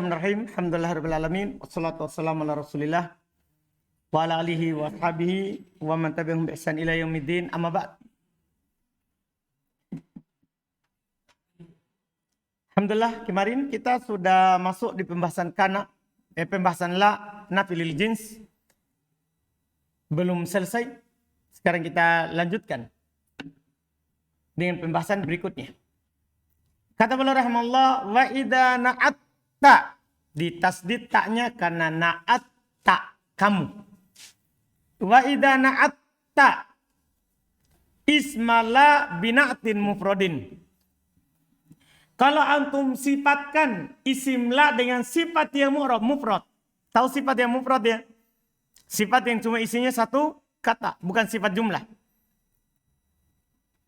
Bismillahirrahmanirrahim. Alhamdulillahirabbil alamin. Wassalatu wassalamu ala Rasulillah wa ala alihi wa sahbihi wa man tabi'ahum bi ihsan ila yaumiddin. Amma ba'd. Alhamdulillah, kemarin kita sudah masuk di pembahasan pembahasan la nafi lil jins. Belum selesai. Sekarang kita lanjutkan dengan pembahasan berikutnya. Kata beliau rahimahullah, wa idza na'atta, ditasdid taknya karena na'atta kamu. Wa idza na'atta ismala bina'tin mufradin. Kalau antum sifatkan isim la dengan sifat yang mufrad. Tahu sifat yang mufrad ya? Sifat yang cuma isinya satu kata, bukan sifat jumlah.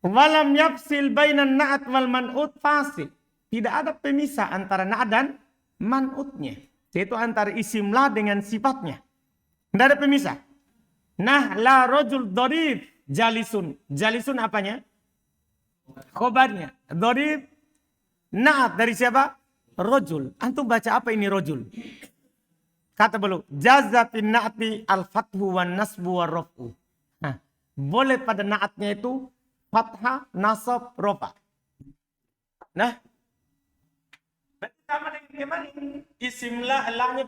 Walam yafsil bainan na'at wal man'ut fasil. Tidak ada pemisah antara na'at dan man'utnya. Yaitu antara isim la dengan sifatnya. Tidak ada pemisah. Nah, la rojul dorib jalisun. Jalisun apanya? Khobarnya. Dorib na'at dari siapa? Rojul. Antum baca apa ini rojul? Kata beliau, jazatin na'ati al-fathu wan nasbu wa raf'u. Nah, boleh pada na'atnya itu fathah, nasab, rofa. Nah, berarti sama dengan kemarin. Isim la-nya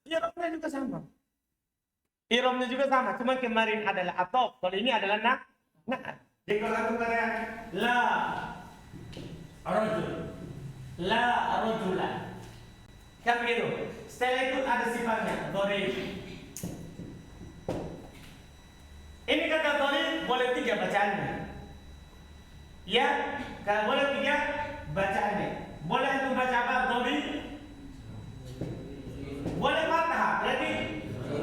i'rabnya juga sama. I'rabnya juga sama. Cuma kemarin adalah atof. Kalau ini adalah na'at. Jadi kalau aku katakan la rajul, la rajula. Kan begitu. Setelah itu ada sifatnya. Dorib. Ini kata dorib boleh 3 bacaannya. Ya, kalau boleh 3 bacaannya. Boleh untuk baca apa? Dorib. Boleh fathah, berarti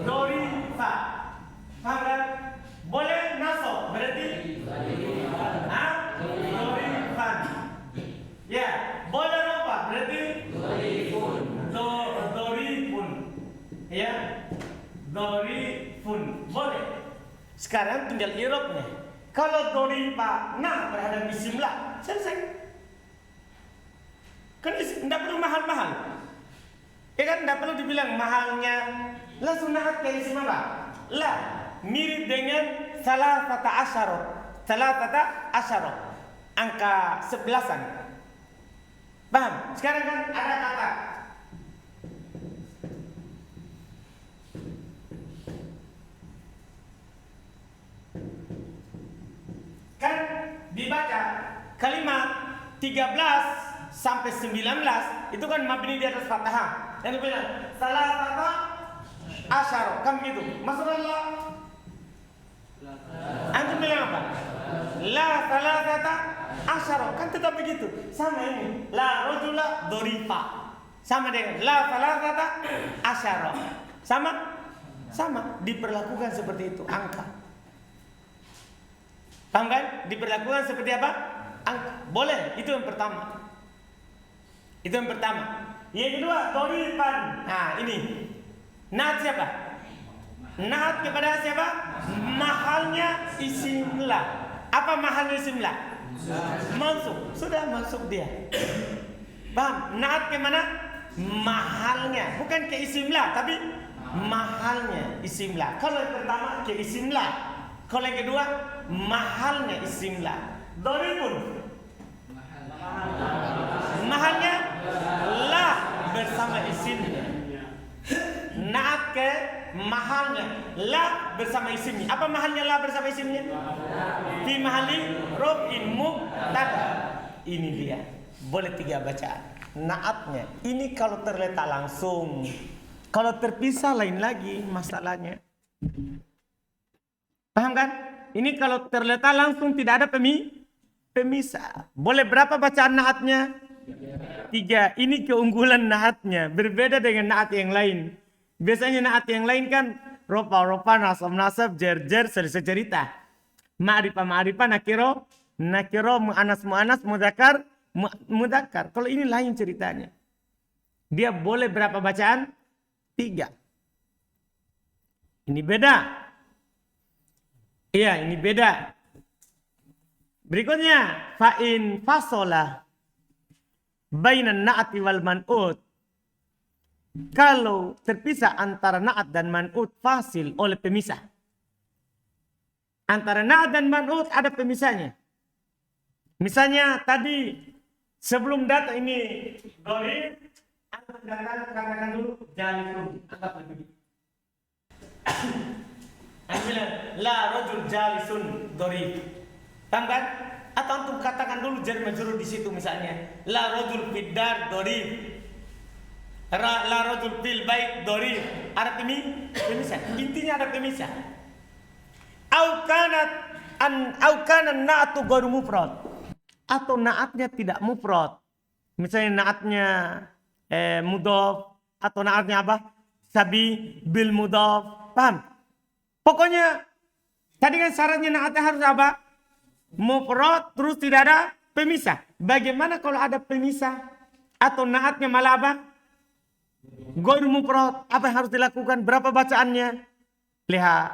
dorifa. Paham kan? Boleh nasab, berarti dorifan. Ya, boleh rofa, berarti dorifun. Ya, dorifun. Boleh. Sekarang tinggal i'rabnya. Kalau dorifa nah terhadap isim la, selesai. Kan tidak perlu mahal-mahal. Ya kan tidak perlu dibilang mahalnya. Langsung na'at ke isim apa? La. Mirip dengan salasata asyara. Angka 11-an. Paham? Sekarang kan ada kata kan dibaca kalimat 13 sampai 19 itu kan mabni di atas fathah. Yang dibilang salasata asyara. Kan begitu. Maksudnya antum bilang apa? La salasata asyara. Kan tetap begitu. Sama ini. La rajula dorifa. Sama dengan la salasata asyara. Sama. Diperlakukan seperti itu. Angka. Paham kan? Diperlakukan seperti apa? Angka. Boleh. Itu yang pertama. Yang kedua, dorifan. Nah, ini. Na'at siapa? Na'at kepada siapa? Mahalnya isim la. Apa mahalnya isim la? Mansub. Sudah masuk dia. Paham? Na'at ke mana? Mahalnya. Bukan ke isim la, tapi mahalnya isim la. Kalau yang pertama ke isim la. Kalau yang kedua mahalnya isim la. Dorifun. Mahalnya la bersama isimnya. Na'at ke mahalnya la bersama isimnya. Apa mahalnya la bersama isimnya? Fi mahali raf'in mubtada. Ini dia. Boleh 3 bacaan. Na'atnya. Ini kalau terletak langsung. Kalau terpisah lain lagi masalahnya. Paham kan? Ini kalau terletak langsung tidak ada pemisah. Boleh berapa bacaan na'atnya? 3. Ini keunggulan na'atnya. Berbeda dengan na'at yang lain. Biasanya na'at yang lain kan ropa, nasab, jer, selesai cerita. Ma'rifah, nakiro, mu'anas, mudzakkar. Kalau ini lain ceritanya. Dia boleh berapa bacaan? 3. Ini beda. Iya, ini beda. Berikutnya, fa'in fasola bainan na'ati wal man'ut kalau terpisah antara na'at dan man'ut fasil oleh pemisah. Antara na'at dan man'ut ada pemisahnya. Misalnya tadi sebelum data ini dori, antum katakan dulu jalisun, anggap begitu. Antum bilang la rajul jalisun dori. Tambah atau antum katakan dulu jar majrur di situ misalnya la rajul fiddar dori. La rajul fil bait dori. Ada pemisah. Intinya ada pemisah. Au kana na'atu ghairu mufrad. Atau naatnya tidak mufrad. Misalnya naatnya mudhaf atau naatnya apa? Sabi bil mudhaf. Paham? Pokoknya tadi kan syaratnya naatnya harus apa? Mufrad terus tidak ada pemisah. Bagaimana kalau ada pemisah atau naatnya malah apa? Ghairu mufrad. Apa yang harus dilakukan? Berapa bacaannya? Lihat.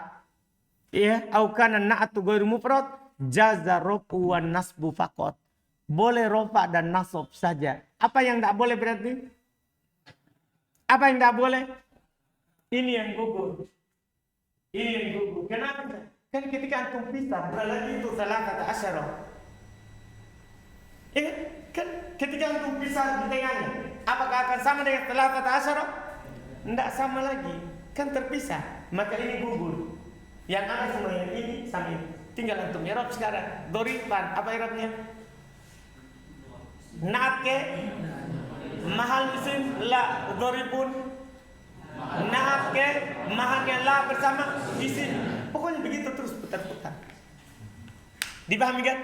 Ya, au kana na'atu ghairu mufrad jaza rafu wan nasbu faqat. Boleh rofa dan nasab saja. Apa yang tidak boleh berarti? Apa yang tidak boleh? Ini yang gugur. Ini yang gugur. Kenapa? Kan ketika antum pisah, berarti itu salah kata asyarah. Kan ketika antum pisah di tengahnya, apakah akan sama dengan salah kata asyarah? Tidak sama lagi. Kan terpisah. Maka ini gugur. Yang ada semua yang ini sama ini. Tinggal antum i'rab sekarang. Dorifan, apa i'rabnya? Naat ke mahal isim la dorifun. Naat ke mahalnya la bersama isim. Pokoknya begitu terus putar-putar. Dipahami kan?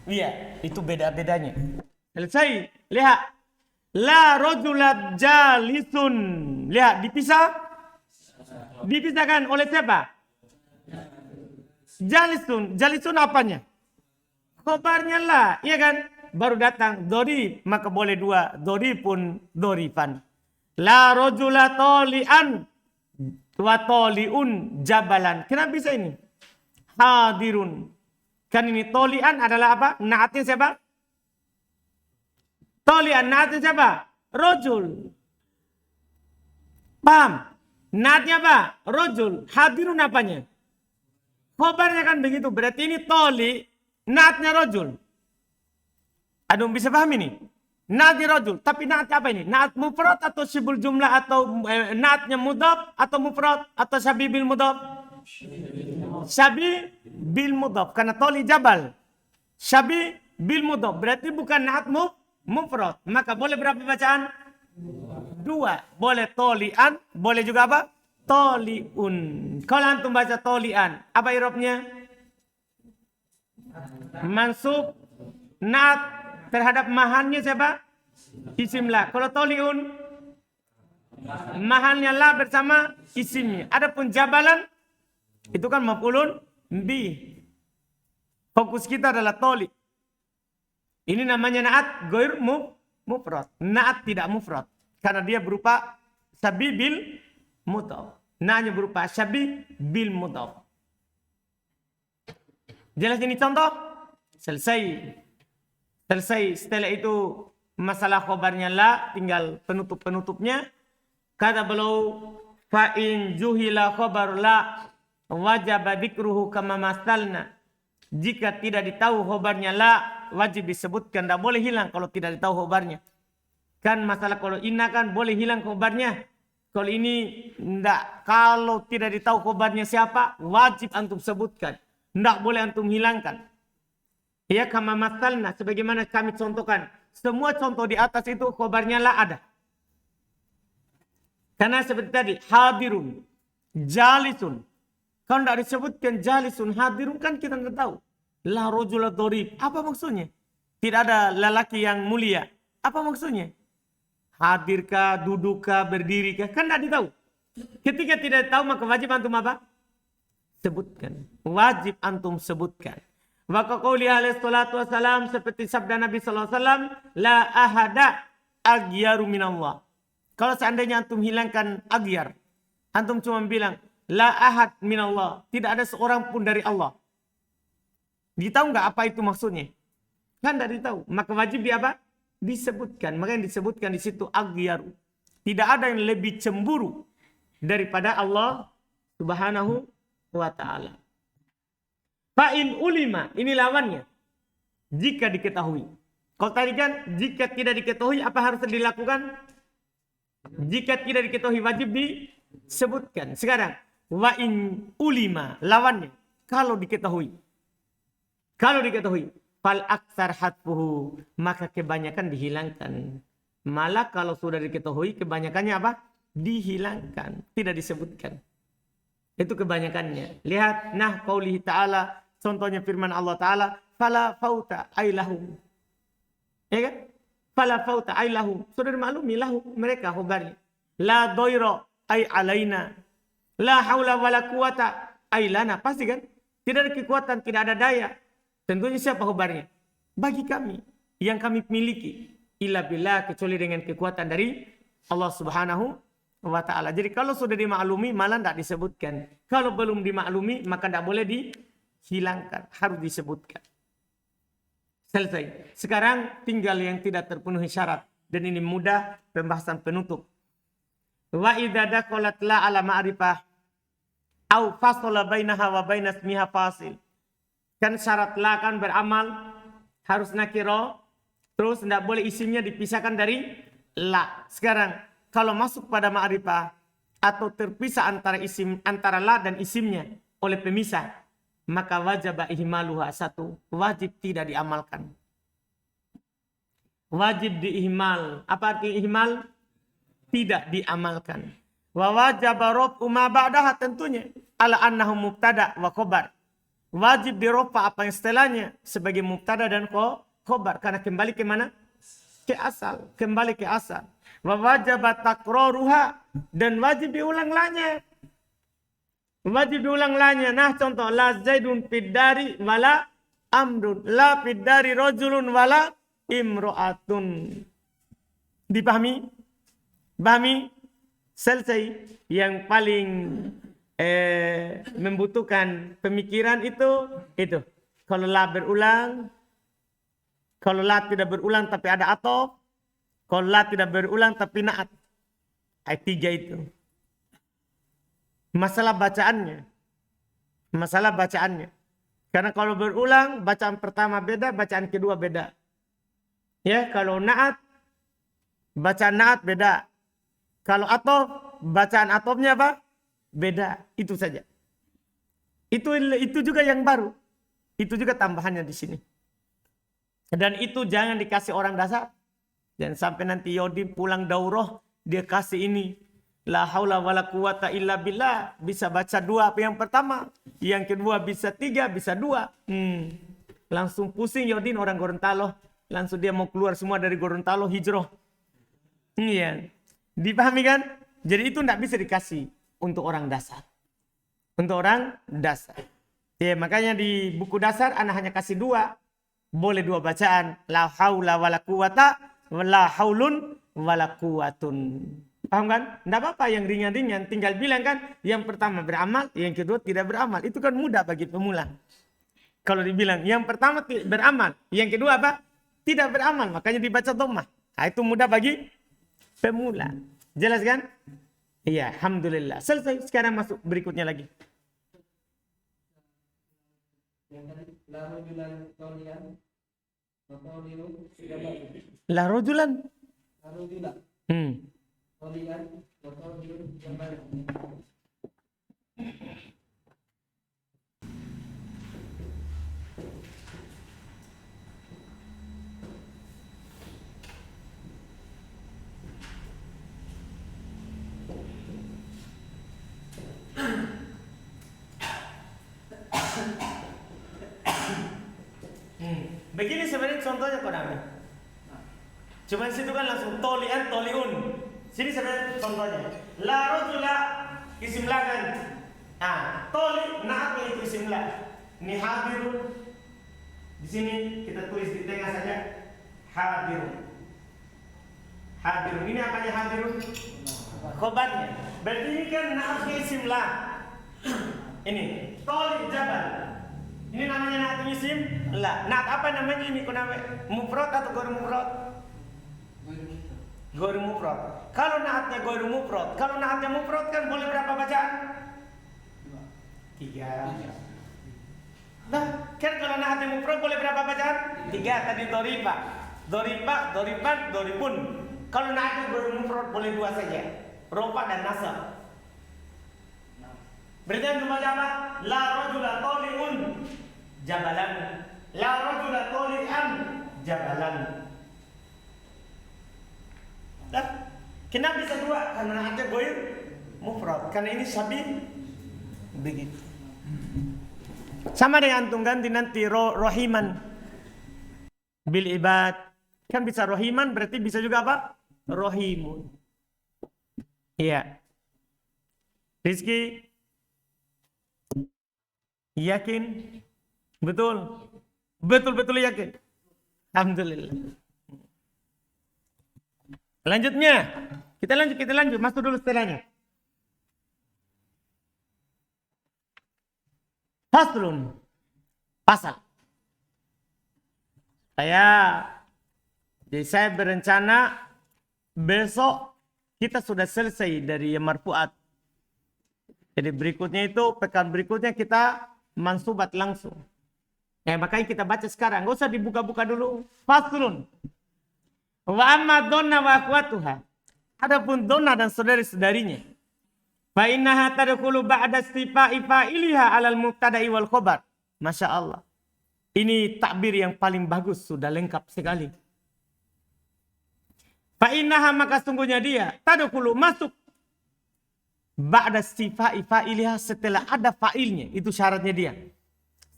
Iya, itu beda-bedanya. Selesai. Lihat. La rajulat jalisun. Lihat, dipisah. Dipisahkan oleh siapa? Jalisun. Jalisun apanya? Khobarnya lah, iya kan? Baru datang dori, maka boleh dua. Dori pun dorifan. La rajula tolian wa toliun jabalan. Kenapa bisa ini? Hadirun. Kan ini tolian adalah apa? Naatnya siapa? Tolian, naatnya siapa? Rajul. Paham? Naatnya apa? Rajul. Hadirun apanya? Khobarnya kan begitu. Berarti ini toli, naatnya rajul. Adung bisa paham ini? Naatnya rajul. Tapi naatnya apa ini? Naat mufrad atau sibul jumlah atau naatnya mudhaf atau mufrad atau syabi bil mudhaf? Syabi bil mudhaf. Karena toli jabal. Syabi bil mudhaf. Berarti bukan naat mufrad. Maka boleh berapa bacaan? Dua. Boleh tolian. Boleh juga apa? Toliun. Kalau antum baca tolian. Apa i'rabnya? Mansub. Naat terhadap mahannya siapa? Isim la. Kalau toliun, mahannya la bersama isimnya. Adapun jabalan, itu kan maf'ulun bi. Fokus kita adalah toli. Ini namanya naat ghair mufrad. Naat tidak mufrad. Karena dia berupa syabi bil mudhaf. Naatnya berupa syabi bil mudhaf. Jelas ini contoh? Selesai. Setelah itu masalah khobarnya la, tinggal penutup-penutupnya. Kata beliau, fa in juhila khobar la wajib dzikruhu kama masalna. Jika tidak ditahu khobarnya la, wajib disebutkan, tidak boleh hilang kalau tidak ditahu khobarnya. Kan masalah kalau inna kan boleh hilang khobarnya. Kalau ini tidak, kalau tidak ditahu khobarnya siapa, wajib antum sebutkan. Tidak boleh antum hilangkan. Ya kama masalna, sebagaimana kami contohkan. Semua contoh di atas itu khobarnya la ada. Karena seperti tadi, hadirun, jalisun. Kalau tidak disebutkan jalisun, hadirun kan kita tidak tahu. La rajula dorib. Apa maksudnya? Tidak ada lelaki yang mulia. Apa maksudnya? Hadirkah, dudukkah, berdirikah? Kan tidak ditahu. Ketika tidak tahu maka wajib antum apa? Sebutkan. Wajib antum sebutkan. Maka qauli alaihi salatu wassalam, seperti sabda Nabi sallallahu alaihi wasallam, la ahada aghyaru minallah. Kalau seandainya antum hilangkan aghyar, antum cuma bilang la ahad minallah, tidak ada seorang pun dari Allah. Ditahu enggak apa itu maksudnya? Kan tidak ditahu. Maka wajib di apa? Disebutkan. Maka yang disebutkan di situ aghyaru. Tidak ada yang lebih cemburu daripada Allah Subhanahu wa ta'ala. Fa'in ulima, ini lawannya. Jika diketahui. Kalau tadi kan jika tidak diketahui apa harus dilakukan? Jika tidak diketahui wajib disebutkan. Sekarang wa'in ulima, lawannya. Kalau diketahui. Kalau diketahui. Fal aksar hatfuhu, maka kebanyakan dihilangkan. Malah kalau sudah diketahui kebanyakannya apa? Dihilangkan, tidak disebutkan. Itu kebanyakannya. Lihat, nah qaulihi ta'ala, contohnya firman Allah Ta'ala, fala fauta ailahum. Ya kan? Fala fauta ailahum. Sudah dimaklumi lahum, mereka khabarnya. La doira ay alaina. La haula wala quwata ailana. Pasti kan? Tidak ada kekuatan, tidak ada daya. Tentunya siapa khabarnya? Bagi kami yang kami miliki. Illa billah, kecuali dengan kekuatan dari Allah Subhanahu wa ta'ala. Jadi kalau sudah dimaklumi malah tidak disebutkan. Kalau belum dimaklumi maka tidak boleh dihilangkan. Harus disebutkan. Selesai. Sekarang tinggal yang tidak terpenuhi syarat. Dan ini mudah pembahasan penutup. Wa idza daqalat la ala ma'rifah au fasala bainaha wa bainas miha fasil. Kan syarat la kan beramal harus nakiro, terus tidak boleh isimnya dipisahkan dari la. Sekarang kalau masuk pada ma'rifah atau terpisah antara la dan isimnya oleh pemisah, maka wajib ihmaluha, satu, wajib tidak diamalkan. Wajib diihmal. Apa arti ihmal? Tidak diamalkan. Wa wajib rafu ma ba'daha, tentunya ala annahu mubtada wa khabar. Wajib dirofa apa yang setelahnya sebagai mubtada dan khobar. Karena kembali ke mana? Ke asal. Kembali ke asal. Wa wajabat takraruha, dan wajib diulang lanya. Wajib diulang lanya. Nah contoh, la zaidun fid dari wala amrun. La fid dari rajulun wala imro'atun. Dipahami? Pahami? Selesai. Yang paling membutuhkan pemikiran itu. Kalau la berulang, kalau la tidak berulang tapi ada atof, kalau la tidak berulang tapi naat. Ayat 3 itu. Masalah bacaannya. Karena kalau berulang, bacaan pertama beda, bacaan kedua beda. Ya, kalau naat, bacaan naat beda. Kalau atof, bacaan atofnya apa? Beda, itu saja. Itu juga yang baru. Itu juga tambahannya di sini. Dan itu jangan dikasih orang dasar. Dan sampai nanti Yodin pulang daurah, dia kasih ini. La haula wala quwata illa billah. Bisa baca 2 yang pertama. Yang kedua bisa 3, bisa 2. Langsung pusing Yodin orang Gorontalo. Langsung dia mau keluar semua dari Gorontalo, hijrah. Iya. Dipahami kan? Jadi itu tidak bisa dikasih untuk orang dasar. Untuk orang dasar. Ya, makanya di buku dasar anak hanya kasih 2. Boleh 2 bacaan. La haula wala quwata wala haulun wala quwatun. Paham kan? Tidak apa-apa yang ringan-ringan. Tinggal bilang kan. Yang pertama beramal, yang kedua tidak beramal. Itu kan mudah bagi pemula. Kalau dibilang yang pertama beramal, yang kedua apa? Tidak beramal. Makanya dibaca dhammah. Nah, itu mudah bagi pemula. Jelas kan? Iya, alhamdulillah. Selesai. Sekarang masuk berikutnya lagi. La rojulan. Begini sebenarnya contohnya kodamnya. Cuman situ kan langsung tolian, toliun. Sini sebenarnya contohnya. La rojula isim la kan. Toli naatnya itu isim la. Ini hadirun. Di sini kita tulis di tengah saja. Hadirun. Hadirun. Ini apanya hadirun? Khobarnya. Berarti ini kan naatnya isim la. Ini toli jabal. Ini namanya naat isim la. Naat apa namanya ini? Mufrad atau ghair mufrad? Ghairu mufrad. Kalau naatnya ghairu mufrad, kalau naatnya mufrad kan boleh berapa bacaan? 3. Nah, kan kalau naatnya mufrad boleh berapa bacaan? 3 tadi doriba. Doriba, doriban, doribun. Kalau naatnya ghairu mufrad boleh 2 saja. Rofa dan nasab. Berarti yang baca apa? La rajula tali'un jabalan. La rajula tali'an jabalan. Nah, kenapa bisa 2? Karena ada ghair mufrad. Karena ini sabi begitu. Sama dengan antum ganti nanti rohiman bil ibad. Kan bisa rohiman berarti bisa juga apa? Rohimun. Iya. Rizki yakin? Betul. Betul-betul yakin. Alhamdulillah. Lanjutnya. Kita lanjut. Masuk dulu setelahnya. Faslun. Pasal. Saya berencana besok kita sudah selesai dari yang marfuat. Jadi berikutnya itu, pekan berikutnya kita mansubat langsung. Makanya kita baca sekarang. Gak usah dibuka-buka dulu. Faslun. Wa amma donna wa akhwatuha. Adapun donna dan saudari-saudarinya. Fa innaha tadkhulu ba'da istifa'i fa'iliha 'alal mubtada'i wal khabar. Masya Allah. Ini takbir yang paling bagus, sudah lengkap sekali. Fa innaha maka sungguhnya dia tadkhulu masuk ba'da istifa'i fa'iliha setelah ada fa'ilnya. Itu syaratnya dia.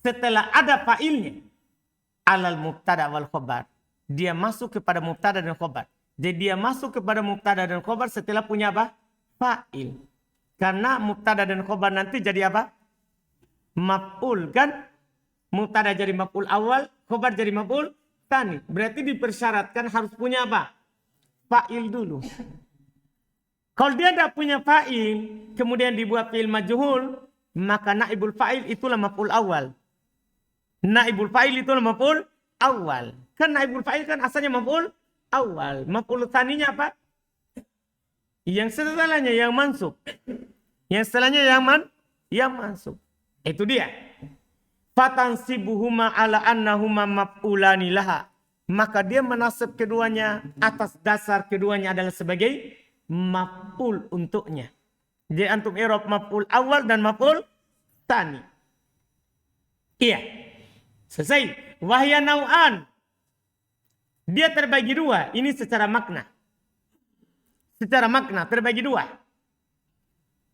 Setelah ada fa'ilnya 'alal mubtada' wal khabar. Dia masuk kepada mubtada dan khobar. Jadi dia masuk kepada mubtada dan khobar setelah punya apa? Fa'il. Karena mubtada dan khobar nanti jadi apa? Maf'ul kan? Mubtada jadi maf'ul awal, khobar jadi maf'ul tsani. Berarti dipersyaratkan harus punya apa? Fa'il dulu. Kalau dia tidak punya fa'il, kemudian dibuat fi'il majhul, maka naibul fa'il itulah maf'ul awal. Naibul fa'il itulah maf'ul awal. Kan naibul fa'il kan asalnya maf'ul awal. Maf'ul tsaninya apa? Yang setelahnya yang mansub. Yang setelahnya yang mansub. Itu dia. Fatansibuhuma ala annahuma maf'ulani laha. Maka dia menasab keduanya atas dasar keduanya adalah sebagai maf'ul untuknya. Jadi antum i'rab maf'ul awal dan maf'ul tsani. Iya. Selesai. Wahya nau'an. Dia terbagi 2. Ini secara makna. Secara makna terbagi 2.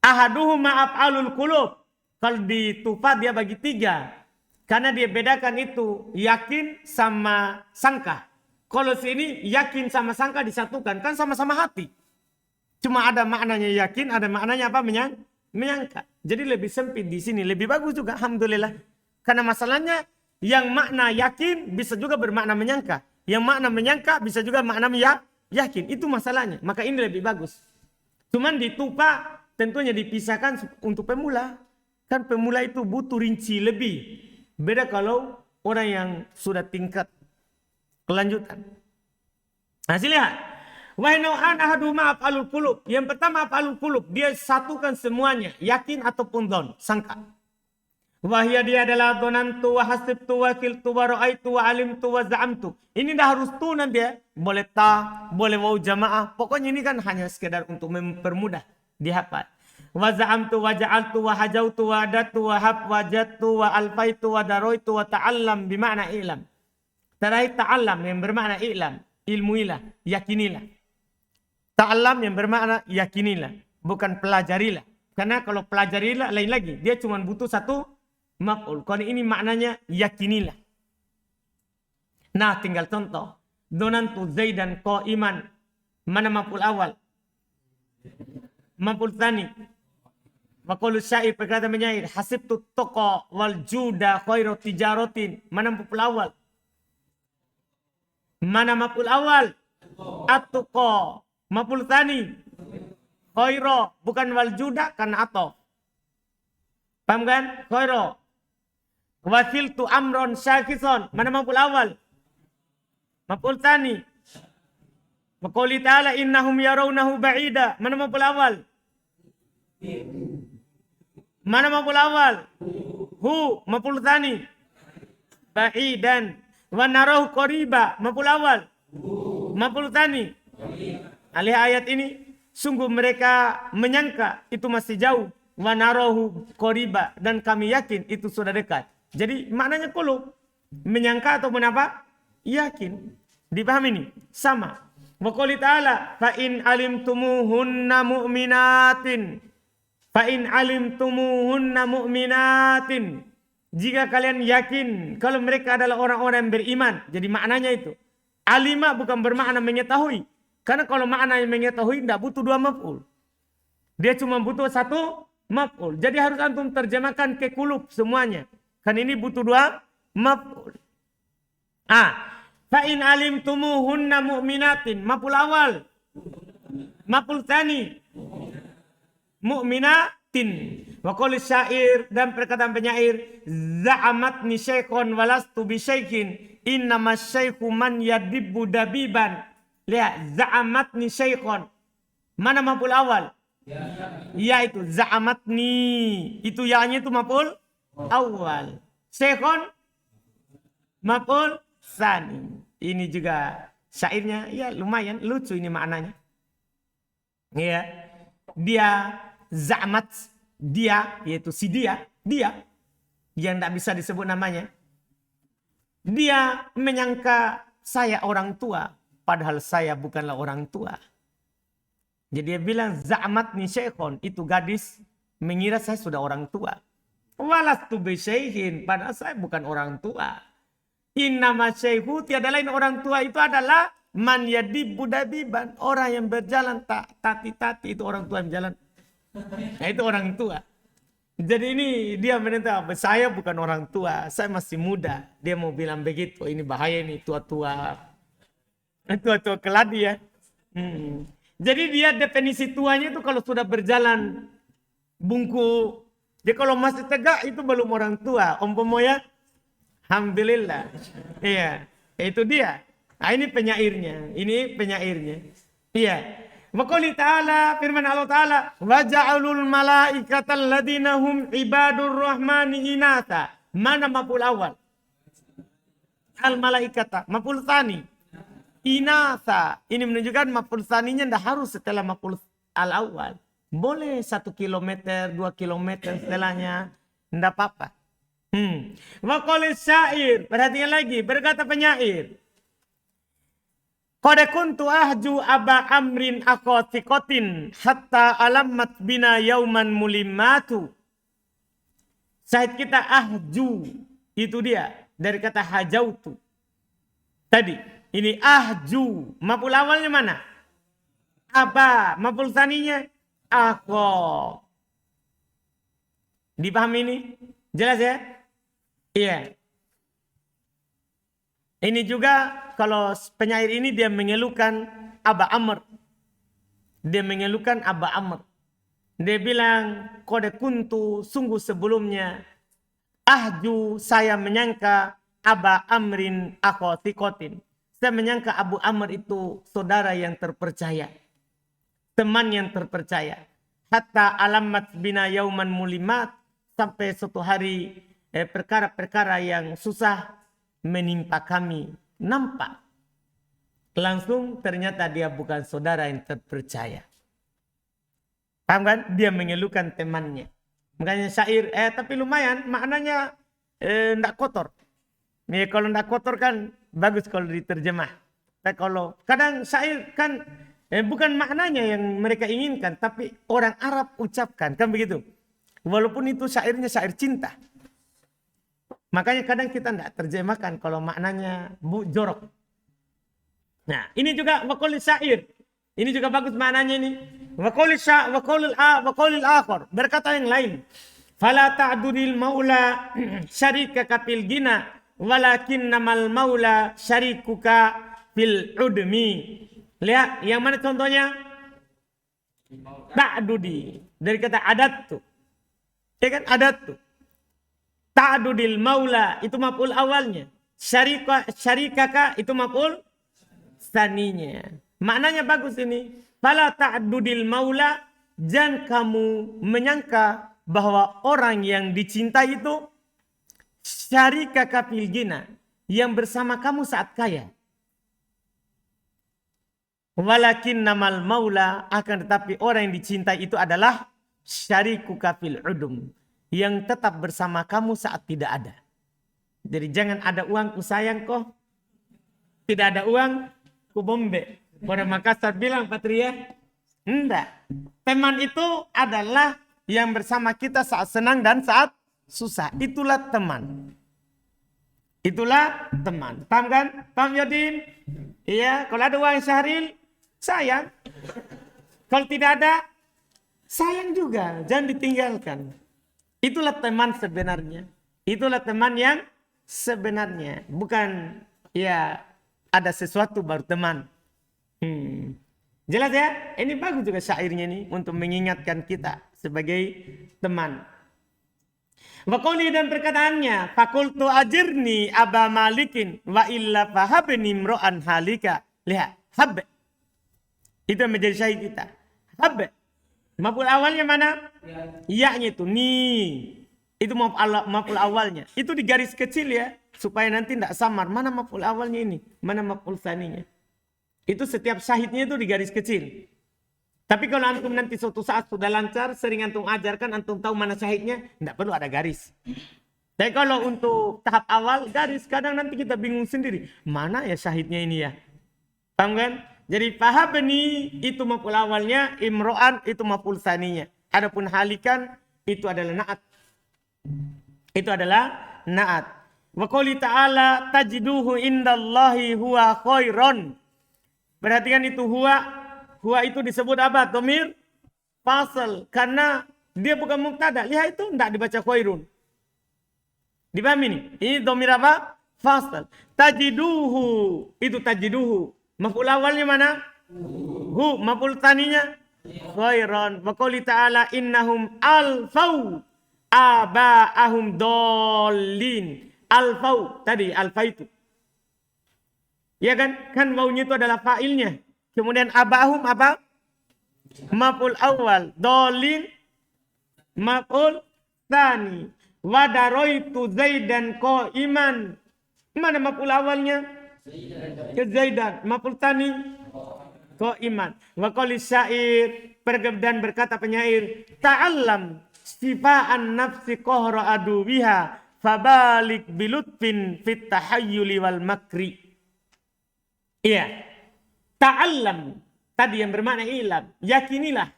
Ahaduhuma af'alul qulub. Kalau di Tufah dia bagi 3. Karena dia bedakan itu yakin sama sangka. Kalau sini yakin sama sangka disatukan. Kan sama-sama hati. Cuma ada maknanya yakin, ada maknanya apa? Menyangka. Jadi lebih sempit di sini. Lebih bagus juga. Alhamdulillah. Karena masalahnya yang makna yakin bisa juga bermakna menyangka. Yang makna menyangka bisa juga makna yakin. Itu masalahnya. Maka ini lebih bagus. Cuman di Tupa tentunya dipisahkan untuk pemula. Kan pemula itu butuh rinci lebih. Beda kalau orang yang sudah tingkat kelanjutan. Nah, lihat. Wahinau'an ahaduma af'alul qulub. Yang pertama af'alul qulub. Dia satukan semuanya. Yakin ataupun don. Sangka. Wahya dia adalah donantu wa hasibtu wa kiltu wa ra'aitu wa alimtu wa za'amtu. Ini dah harus tunan dia. Boleh ta, boleh waw jamaah. Pokoknya ini kan hanya sekedar untuk mempermudah dihafal. Wa za'amtu wa ja'altu wa hajautu wa adatu wa hab wa jattu wa alfaitu wa daroitu wa ta'allam bimakna i'lam. Terakhir ta'allam yang bermakna i'lam. Ilmuilah, yakinilah. Ta'allam yang bermakna yakinilah. Bukan pelajarilah. Karena kalau pelajarilah lain lagi. Dia cuma butuh satu maf'ul. Kalau ini maknanya yakinilah. Nah, tinggal contoh. Donantu Zaidan qa'iman. Mana maf'ul awal? Maf'ul tsani. Maqalu syair perkataan penyair. Hasibtu toqa wal juda khairu tijaratin. Mana maf'ul awal? Mana maf'ul awal? At-tuqa. Maf'ul tsani. Khairu. Bukan wal juda karena atof. Paham kan? Khairu. Wasiltu amron syakison. Mana maf'ul awal? Maf'ul tsani. Wa qouli ta'ala innahum yarawnahu ba'ida. Mana maf'ul awal? Mana maf'ul awal? Hu, maf'ul tsani. Ba'idan. Wa narahu qariba, maf'ul awal. Maf'ul tsani. Alih ayat ini, sungguh mereka menyangka itu masih jauh. Wa narahu qariba, dan kami yakin itu sudah dekat. Jadi maknanya qulub. Menyangka atau apa? Yakin. Dipahami ini? Sama. Wa qouli ta'ala fa in alimtumuhunna mu'minatin. Fa in alimtumuhunna mu'minatin. Jika kalian yakin kalau mereka adalah orang-orang yang beriman. Jadi maknanya itu. Alima bukan bermakna mengetahui. Karena kalau makna yang mengetahui tidak butuh dua maf'ul. Dia cuma butuh satu maf'ul. Jadi harus antum terjemahkan ke qulub semuanya. Kan ini butuh dua maf'ul. Fa in alimtumuhunna mu'minatin. Maf'ul awal. Maf'ul tsani. Mu'minatin. Wa qouli syair, dan perkataan penyair, za'amatni syekhun walastu bi syekhin, innama syekhu man yadibbu dabiban. Lihat, za'amatni syekhun. Mana maf'ul awal? Ya itu za'amatni. Itu ya-nya itu maf'ul awal. Syekhun maf'ul tsani. Ini juga syairnya ya lumayan lucu ini maknanya. Ya. Dia za'amat, dia yaitu si dia yang tidak bisa disebut namanya. Dia menyangka saya orang tua, padahal saya bukanlah orang tua. Jadi dia bilang za'amatni syekhun, itu gadis mengira saya sudah orang tua. Walastu bisyekhin, padahal saya bukan orang tua. Innama syekhu, tiada lain orang tua itu adalah man yadibbu dabiban, orang yang berjalan tati-tati, itu orang tua yang berjalan. Nah itu orang tua. Jadi ini dia menentang, saya bukan orang tua, saya masih muda. Dia mau bilang begitu, ini bahaya nih tua-tua keladi ya. Jadi dia definisi tuanya itu kalau sudah berjalan bungkuk. Jadi kalau masih tegak itu belum orang tua. Ompomo ya, alhamdulillah. Iya, itu dia. Nah ini penyairnya, Iya. Wa qouli ta'ala, firman Allah Ta'ala, wa ja'alul malaikatal ladina hum ibadur rahmani inata. Mana maf'ul awal? Al malaikata, maf'ul tsani. Inata. Ini menunjukkan maf'ul tsaninya tidak harus setelah maf'ul al awal. Boleh 1 kilometer, 2 kilometer setelahnya, tidak apa-apa. Wa qouli syair, perhatikan lagi, berkata penyair. Qad kuntu ahju aba amrin aqatikotin hatta alamat bina yauman mulimatu. Syahid kita ahju, itu dia dari kata hajautu. Tadi ini ahju, maf'ul awalnya mana? Aba, maf'ul tsaninya aqo. Dipahami ini? Jelas ya? Iya. Ini juga kalau penyair ini dia mengeluhkan Aba Amr. Dia bilang, qad kuntu, sungguh sebelumnya, ahju, saya menyangka Aba Amrin akho thikotin. Saya menyangka Abu Amr itu saudara yang terpercaya. Teman yang terpercaya. Hatta alamat bina yauman mulimat. Sampai suatu hari perkara-perkara yang susah menimpa kami. Nampak. Langsung ternyata dia bukan saudara yang terpercaya. Paham kan? Dia mengeluhkan temannya. Makanya syair, tapi lumayan maknanya tidak kotor. Nih, kalau tidak kotor kan bagus kalau diterjemah. Tapi kalau kadang syair kan bukan maknanya yang mereka inginkan, tapi orang Arab ucapkan. Kan begitu. Walaupun itu syairnya syair cinta. Makanya kadang kita tidak terjemahkan kalau maknanya jorok. Nah, ini juga waqauli syair. Ini juga bagus maknanya ini. Waqaulil akhar. Berkata yang lain. Fala ta'dudil maula syarikaka fil gina walakinnamal maula syarikuka fil udmi. Lihat, yang mana contohnya? Ta'dudi. Dari kata adat tuh. Ya kan adat tuh. Ta'dudil maula itu maf'ul awalnya. Syarikaka itu maf'ul tsaninya. Maknanya bagus ini. Fala ta'dudil maula, jangan kamu menyangka bahwa orang yang dicintai itu syarika kafil gina, yang bersama kamu saat kaya. Walakin namal maula, akan tetapi orang yang dicintai itu adalah syariku kafil udum, yang tetap bersama kamu saat tidak ada. Jadi jangan ada uang ku sayang kok, tidak ada uang ku bombe. Orang Makassar bilang Patria, enggak. Teman itu adalah yang bersama kita saat senang dan saat susah. Itulah teman. Itulah teman. Paham kan? Paham Yadin? Iya, kalau ada uang Syahril, sayang. Kalau tidak ada, sayang juga. Jangan ditinggalkan. Itulah teman sebenarnya. Itulah teman yang sebenarnya. Bukan ya ada sesuatu baru teman. Jelas ya? Ini bagus juga syairnya ini untuk mengingatkan kita sebagai teman. Waqali, dan perkataannya, fakultu ajirni aba malikin wa illa fahabni imro'an halika. Lihat, hab. Itu menjadi syahid kita. Hab. Maf'ul awalnya mana? Ya-nya itu ni. Itu maf'ul awalnya. Itu di garis kecil ya, supaya nanti tidak samar. Mana maf'ul awalnya ini? Mana maf'ul tsaninya? Itu setiap syahidnya itu di garis kecil. Tapi kalau antum nanti suatu saat sudah lancar, sering antum ajarkan, antum tahu mana syahidnya, tidak perlu ada garis. Tapi kalau untuk tahap awal, garis, kadang nanti kita bingung sendiri. Mana ya syahidnya ini ya? Paham kan? Jadi fahabni itu maf'ul awalnya, imro'an itu maf'ul tsaninya. Adapun halikan itu adalah na'at. Itu adalah na'at. Wa qouli ta'ala tajiduhu indallahi huwa khairon. Perhatikan itu huwa itu disebut apa? Dhamir fasal, karena dia bukan mubtada. Lihat itu tidak dibaca khairun. Dipahami ini? Ini dhamir apa? Fasal. Tajiduhu, itu tajiduhu. Maf'ul awalnya mana? Hu. Maf'ul tsaninya khairan. Wa qouli ta'ala innahum alfau aba'ahum dollin. Alfau tadi, alfaitu. Ya kan? Kan wawunya itu adalah fa'ilnya. Kemudian abahum apa? Maf'ul awal. Dolin maf'ul tsani. Wadaroitu zaidan qa'iman. Mana maf'ul awalnya? Zaidan. Maf'ul tsani qa'iman. Wa qali syair, dan berkata penyair, ta'allam sifa'an nafsi qahra aduwiha fabalik bilutfin fit tahayyuli wal makri. Iya. Ta'allam. Tadi yang bermakna ilam. Yakinilah.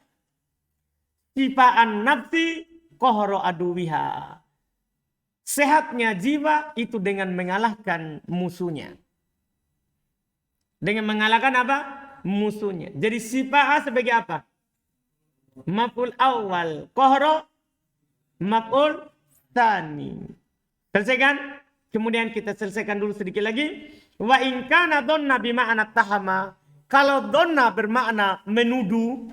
Sifa'an nafsi kohoro aduwiha. Sehatnya jiwa itu dengan mengalahkan musuhnya. Dengan mengalahkan apa? Musuhnya. Jadi sifa'a sebagai apa? Maf'ul awal. Kohoro. Maf'ul tsani. Selesaikan? Kemudian kita selesaikan dulu sedikit lagi. Wa in kana dhanna bima'na tahama. Kalau dhanna bermakna menuduh,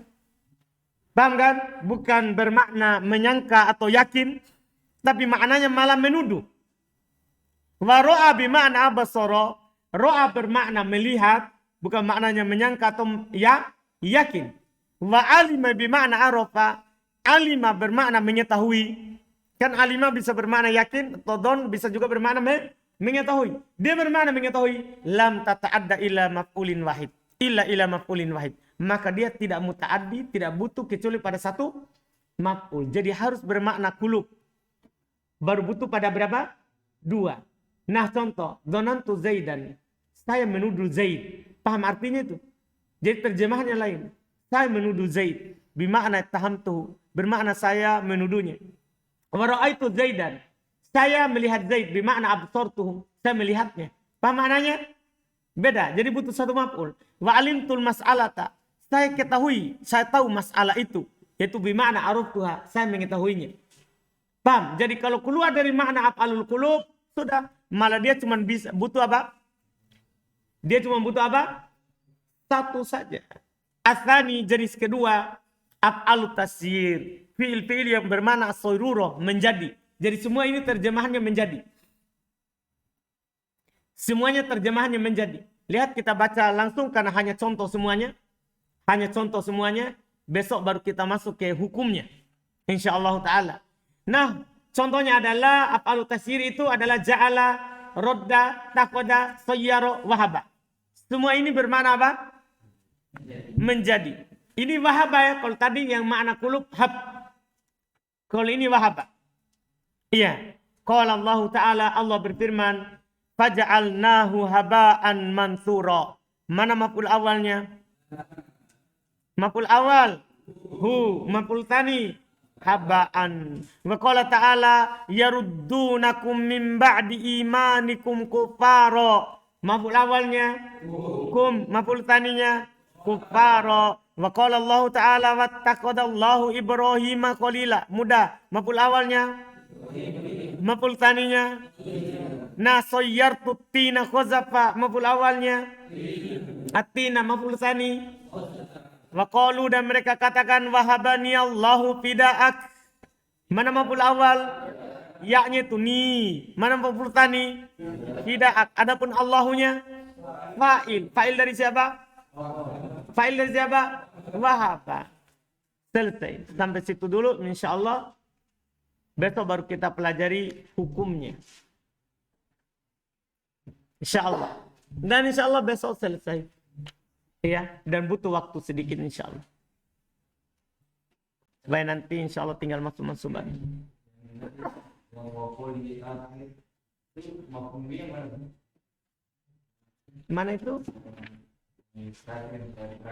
paham kan? Bukan bermakna menyangka atau yakin, tapi maknanya malah menuduh. Wa ra'a bima'na abasara. Ra'a bermakna melihat, bukan maknanya menyangka atau yakin. Wa alima bima'na arafa. Alima bermakna mengetahui. Kan alima bisa bermakna yakin, atau don bisa juga bermakna mengetahui. Dia bermakna mengetahui. Lam tata'adda illa maf'ulin wahid. Illa ila maf'ulin wahid. Maka dia tidak muta'addi, tidak butuh kecuali pada satu maf'ul. Jadi harus bermakna kulub. Baru butuh pada berapa? Dua. Nah contoh. Dhonantu Zaidan. Saya menuduh Zaid. Paham artinya itu? Jadi terjemahannya lain. Saya menuduh Zaid. Bimakna tahamtuhu. Bermakna saya menuduhnya. Wa ra'aitu Zaidan. Saya melihat Zaid. Bimakna absortuhu. Saya melihatnya. Paham maknanya? Beda. Jadi butuh satu maf'ul. Wa alimtul mas'alata. Saya ketahui. Saya tahu masalah itu. Yaitu bimakna araftuha. Saya mengetahuinya. Paham? Jadi kalau keluar dari makna af'alul qulub, sudah. Malah dia cuma bisa butuh apa? Dia cuma butuh apa? Satu saja. Atsani, jenis kedua, af'alut tasyir. Fi'il-fi'il yang bermakna as-sayrurah, menjadi. Jadi semua ini terjemahannya menjadi. Semuanya terjemahannya menjadi. Lihat kita baca langsung karena hanya contoh semuanya. Hanya contoh semuanya. Besok baru kita masuk ke hukumnya. InsyaAllah ta'ala. Nah, contohnya adalah af'alu tasir itu adalah ja'ala, rodda, takoda, sayyaro, wahaba. Semua ini bermakna apa? Menjadi. Ini wahaba ya. Kalau tadi yang makna kulub, hab. Kalau ini wahaba. Iya. Qala Allah Ta'ala, Allah berfirman, faja'alnahu haba'an mansura. Mana maf'ul awalnya? Maf'ul awal. Hu. Maf'ul tani. Haba'an. Wa qala ta'ala, yaruddunakum min ba'di imanikum kufara. Maf'ul awalnya? Kum. Maf'ul taninya? Kufara. Wa qala Allah Ta'ala, wattaqadallahu Ibrahima qalila. Mudah. Maf'ul awalnya? Maf'ul taninya? Nah, sayyartu tina khazafa. Maf'ul awalnya? At-tina. Maf'ul tani? Wa qalu, dan mereka katakan, wahabani Allahu fida'ak. Mana maf'ul awal? Ya-nya itu ni. Mana maf'ul tani? Fida'ak. Adapun Allahunya fa'il. Fa'il dari siapa? Fa'il dari siapa? Wahaba. Selesai. Sampai situ dulu insyaallah. Besok baru kita pelajari hukumnya. InsyaAllah. Dan insyaAllah besok selesai. Ya, dan butuh waktu sedikit insyaAllah. Supaya nanti insyaAllah tinggal masuk-masuk. Mana itu?